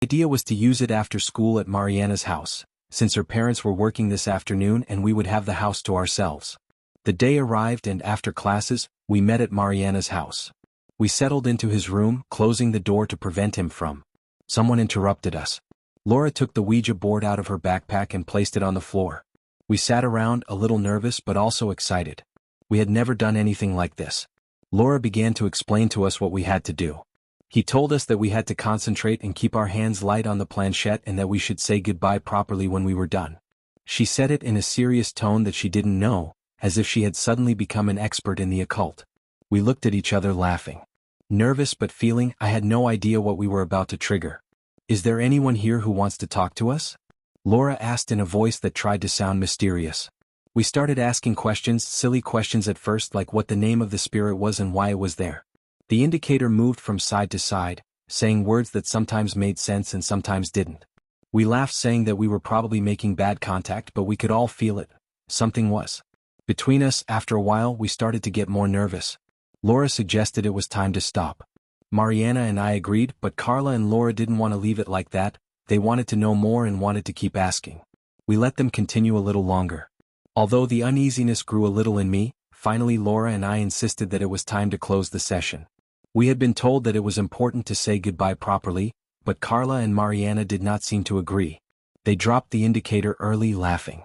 The idea was to use it after school at Mariana's house, since her parents were working this afternoon and we would have the house to ourselves. The day arrived and after classes, we met at Mariana's house. We settled into his room, closing the door to prevent him from. Someone interrupted us. Laura took the Ouija board out of her backpack and placed it on the floor. We sat around, a little nervous but also excited. We had never done anything like this. Laura began to explain to us what we had to do. He told us that we had to concentrate and keep our hands light on the planchette and that we should say goodbye properly when we were done. She said it in a serious tone that she didn't know, as if she had suddenly become an expert in the occult. We looked at each other laughing. Nervous but feeling I had no idea what we were about to trigger. "Is there anyone here who wants to talk to us?" Laura asked in a voice that tried to sound mysterious. We started asking questions, silly questions at first like what the name of the spirit was and why it was there. The indicator moved from side to side, saying words that sometimes made sense and sometimes didn't. We laughed saying that we were probably making bad contact but we could all feel it. Something was. Between us, after a while we started to get more nervous. Laura suggested it was time to stop. Mariana and I agreed, but Carla and Laura didn't want to leave it like that. They wanted to know more and wanted to keep asking. We let them continue a little longer. Although the uneasiness grew a little in me, finally Laura and I insisted that it was time to close the session. We had been told that it was important to say goodbye properly, but Carla and Mariana did not seem to agree. They dropped the indicator early, laughing.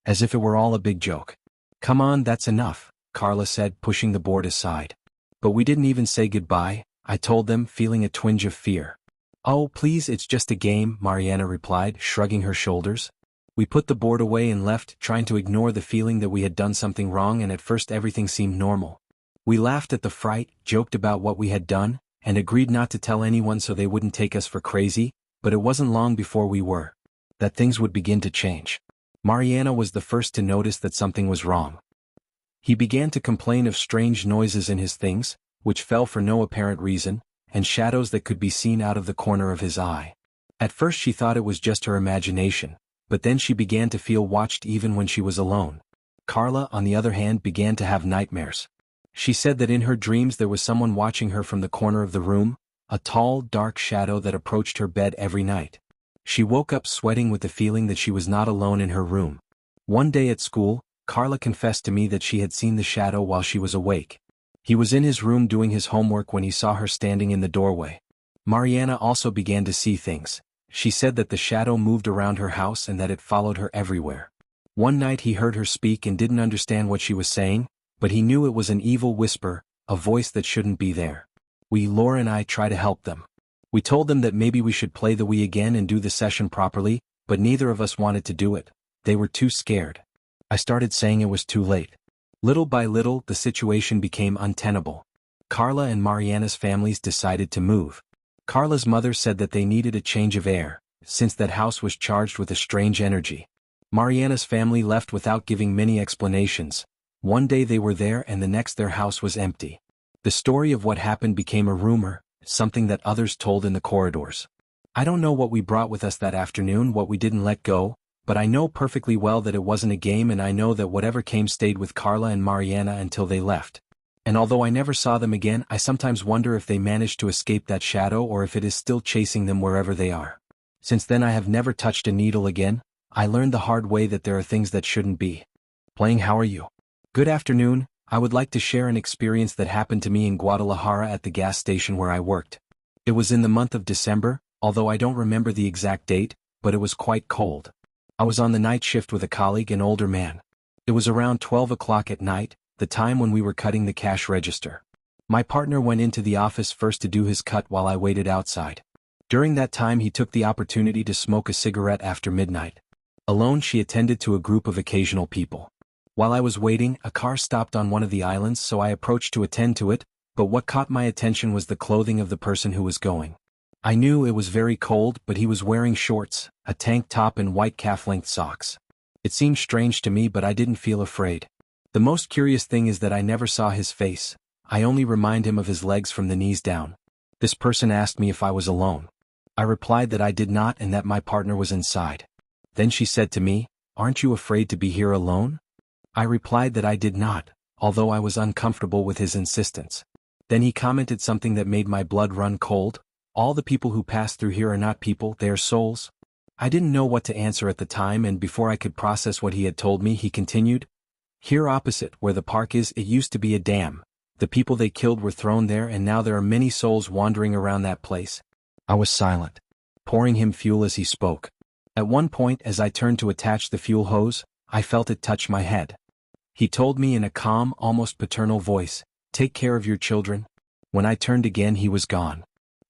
As if it were all a big joke. "Come on, that's enough," Carla said, pushing the board aside. "But we didn't even say goodbye," I told them, feeling a twinge of fear. "Oh, please, it's just a game," Mariana replied, shrugging her shoulders. We put the board away and left, trying to ignore the feeling that we had done something wrong, and at first everything seemed normal. We laughed at the fright, joked about what we had done, and agreed not to tell anyone so they wouldn't take us for crazy, but it wasn't long before we were. That things would begin to change. Mariana was the first to notice that something was wrong. He began to complain of strange noises in his things, which fell for no apparent reason, and shadows that could be seen out of the corner of his eye. At first she thought it was just her imagination, but then she began to feel watched even when she was alone. Carla, on the other hand, began to have nightmares. She said that in her dreams there was someone watching her from the corner of the room, a tall, dark shadow that approached her bed every night. She woke up sweating with the feeling that she was not alone in her room. One day at school, Carla confessed to me that she had seen the shadow while she was awake. He was in his room doing his homework when he saw her standing in the doorway. Mariana also began to see things. She said that the shadow moved around her house and that it followed her everywhere. One night he heard her speak and didn't understand what she was saying, but he knew it was an evil whisper, a voice that shouldn't be there. Laura and I, tried to help them. We told them that maybe we should play the Wii again and do the session properly, but neither of us wanted to do it. They were too scared. I started saying it was too late. Little by little, the situation became untenable. Carla and Mariana's families decided to move. Carla's mother said that they needed a change of air, since that house was charged with a strange energy. Mariana's family left without giving many explanations. One day they were there and the next their house was empty. The story of what happened became a rumor, something that others told in the corridors. I don't know what we brought with us that afternoon, what we didn't let go, but I know perfectly well that it wasn't a game, and I know that whatever came stayed with Carla and Mariana until they left. And although I never saw them again, I sometimes wonder if they managed to escape that shadow or if it is still chasing them wherever they are. Since then I have never touched a needle again. I learned the hard way that there are things that shouldn't be. Playing, how are you? Good afternoon. I would like to share an experience that happened to me in Guadalajara at the gas station where I worked. It was in the month of December, although I don't remember the exact date, but it was quite cold. I was on the night shift with a colleague, an older man. It was around 12 o'clock at night, the time when we were cutting the cash register. My partner went into the office first to do his cut while I waited outside. During that time he took the opportunity to smoke a cigarette after midnight. Alone she attended to a group of occasional people. While I was waiting, a car stopped on one of the islands, so I approached to attend to it, but what caught my attention was the clothing of the person who was going. I knew it was very cold, but he was wearing shorts, a tank top and white calf-length socks. It seemed strange to me, but I didn't feel afraid. The most curious thing is that I never saw his face. I only remind him of his legs from the knees down. This person asked me if I was alone. I replied that I did not and that my partner was inside. Then she said to me, "Aren't you afraid to be here alone?" I replied that I did not, although I was uncomfortable with his insistence. Then he commented something that made my blood run cold. All the people who pass through here are not people, they are souls? I didn't know what to answer at the time, and before I could process what he had told me, he continued. Here opposite, where the park is, it used to be a dam. The people they killed were thrown there, and now there are many souls wandering around that place. I was silent, pouring him fuel as he spoke. At one point, as I turned to attach the fuel hose, I felt it touch my head. He told me in a calm, almost paternal voice, "Take care of your children." When I turned again, he was gone.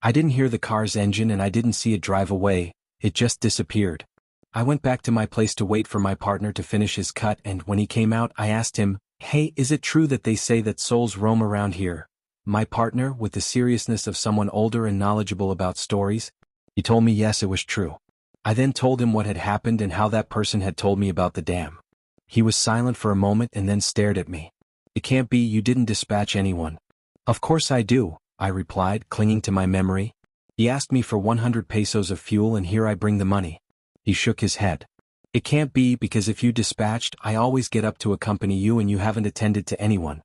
I didn't hear the car's engine and I didn't see it drive away, it just disappeared. I went back to my place to wait for my partner to finish his cut, and when he came out, I asked him, "Hey, is it true that they say that souls roam around here?" My partner, with the seriousness of someone older and knowledgeable about stories, he told me yes, it was true. I then told him what had happened and how that person had told me about the dam. He was silent for a moment and then stared at me. "It can't be, you didn't dispatch anyone." "Of course I do," I replied, clinging to my memory. "He asked me for 100 pesos of fuel and here I bring the money." He shook his head. "It can't be, because if you dispatched, I always get up to accompany you and you haven't attended to anyone."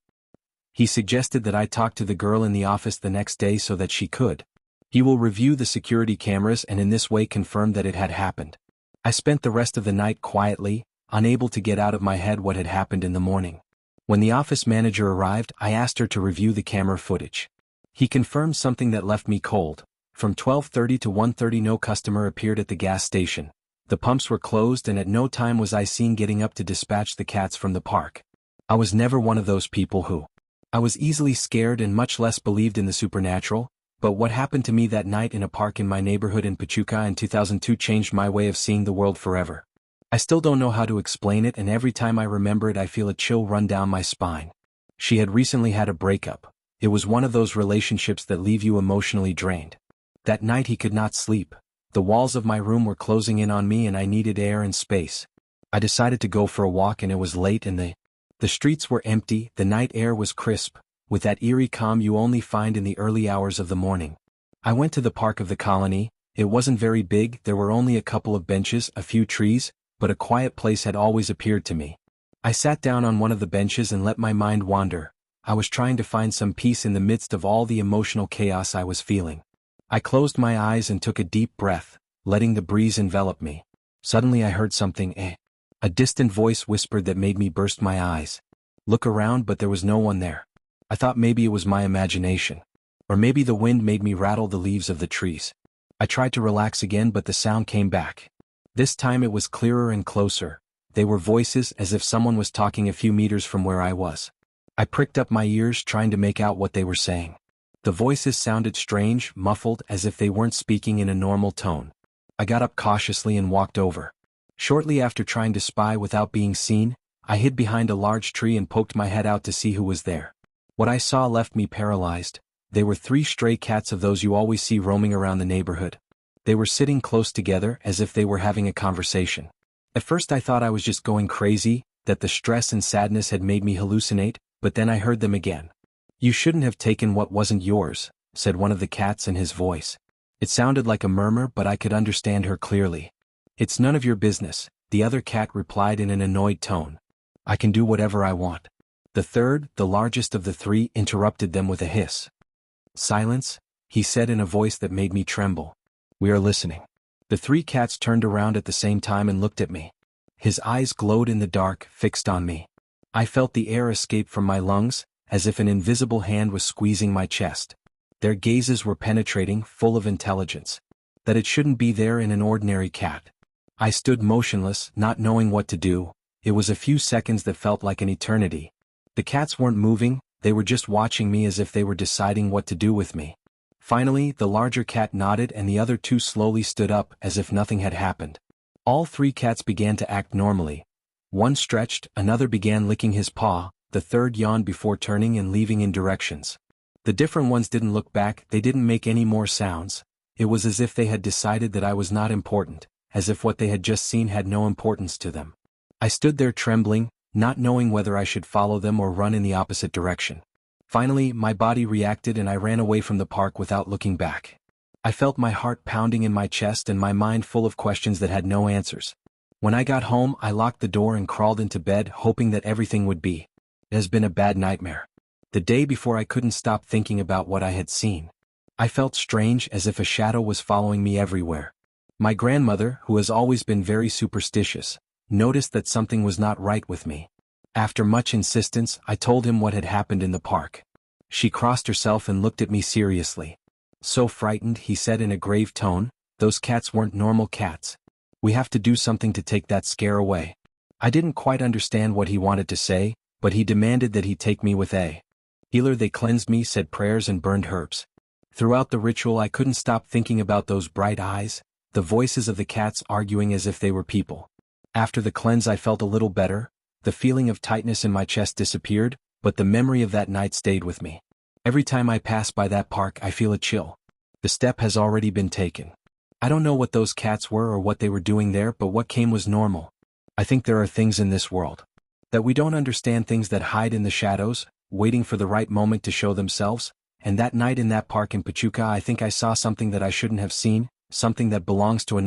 He suggested that I talk to the girl in the office the next day so that she could. He will review the security cameras and in this way confirm that it had happened. I spent the rest of the night quietly, unable to get out of my head what had happened in the morning. When the office manager arrived, I asked her to review the camera footage. He confirmed something that left me cold. From 12:30 to 1:30 no customer appeared at the gas station. The pumps were closed and at no time was I seen getting up to dispatch the cats from the park. I was never one of those people who. I was easily scared and much less believed in the supernatural, but what happened to me that night in a park in my neighborhood in Pachuca in 2002 changed my way of seeing the world forever. I still don't know how to explain it, and every time I remember it I feel a chill run down my spine. She had recently had a breakup. It was one of those relationships that leave you emotionally drained. That night he could not sleep. The walls of my room were closing in on me and I needed air and space. I decided to go for a walk and it was late and the streets were empty, the night air was crisp, with that eerie calm you only find in the early hours of the morning. I went to the park of the colony. It wasn't very big, there were only a couple of benches, a few trees, but a quiet place had always appeared to me. I sat down on one of the benches and let my mind wander. I was trying to find some peace in the midst of all the emotional chaos I was feeling. I closed my eyes and took a deep breath, letting the breeze envelop me. Suddenly I heard something, A distant voice whispered that made me burst my eyes. Look around, but there was no one there. I thought maybe it was my imagination. Or maybe the wind made me rattle the leaves of the trees. I tried to relax again, but the sound came back. This time it was clearer and closer. They were voices, as if someone was talking a few meters from where I was. I pricked up my ears trying to make out what they were saying. The voices sounded strange, muffled, as if they weren't speaking in a normal tone. I got up cautiously and walked over. Shortly after trying to spy without being seen, I hid behind a large tree and poked my head out to see who was there. What I saw left me paralyzed. They were 3 stray cats of those you always see roaming around the neighborhood. They were sitting close together as if they were having a conversation. At first I thought I was just going crazy, that the stress and sadness had made me hallucinate, but then I heard them again. "You shouldn't have taken what wasn't yours," said one of the cats in his voice. It sounded like a murmur, but I could understand her clearly. "It's none of your business," the other cat replied in an annoyed tone. "I can do whatever I want." The third, the largest of the 3, interrupted them with a hiss. "Silence," he said in a voice that made me tremble. "We are listening." The 3 cats turned around at the same time and looked at me. His eyes glowed in the dark, fixed on me. I felt the air escape from my lungs, as if an invisible hand was squeezing my chest. Their gazes were penetrating, full of intelligence. That it shouldn't be there in an ordinary cat. I stood motionless, not knowing what to do. It was a few seconds that felt like an eternity. The cats weren't moving, they were just watching me as if they were deciding what to do with me. Finally, the larger cat nodded and the other 2 slowly stood up as if nothing had happened. All 3 cats began to act normally. One stretched, another began licking his paw, the third yawned before turning and leaving in directions. The different ones didn't look back, they didn't make any more sounds. It was as if they had decided that I was not important, as if what they had just seen had no importance to them. I stood there trembling, not knowing whether I should follow them or run in the opposite direction. Finally, my body reacted and I ran away from the park without looking back. I felt my heart pounding in my chest and my mind full of questions that had no answers. When I got home, I locked the door and crawled into bed, hoping that everything would be. It has been a bad nightmare. The day before I couldn't stop thinking about what I had seen. I felt strange, as if a shadow was following me everywhere. My grandmother, who has always been very superstitious, noticed that something was not right with me. After much insistence, I told him what had happened in the park. She crossed herself and looked at me seriously. "So frightened," he said in a grave tone, "those cats weren't normal cats. We have to do something to take that scare away." I didn't quite understand what he wanted to say, but he demanded that he take me with a healer. They cleansed me, said prayers and burned herbs. Throughout the ritual I couldn't stop thinking about those bright eyes, the voices of the cats arguing as if they were people. After the cleanse I felt a little better, the feeling of tightness in my chest disappeared, but the memory of that night stayed with me. Every time I pass by that park I feel a chill. The step has already been taken. I don't know what those cats were or what they were doing there, but what came was normal. I think there are things in this world that we don't understand, things that hide in the shadows, waiting for the right moment to show themselves. And that night in that park in Pachuca, I think I saw something that I shouldn't have seen, something that belongs to another.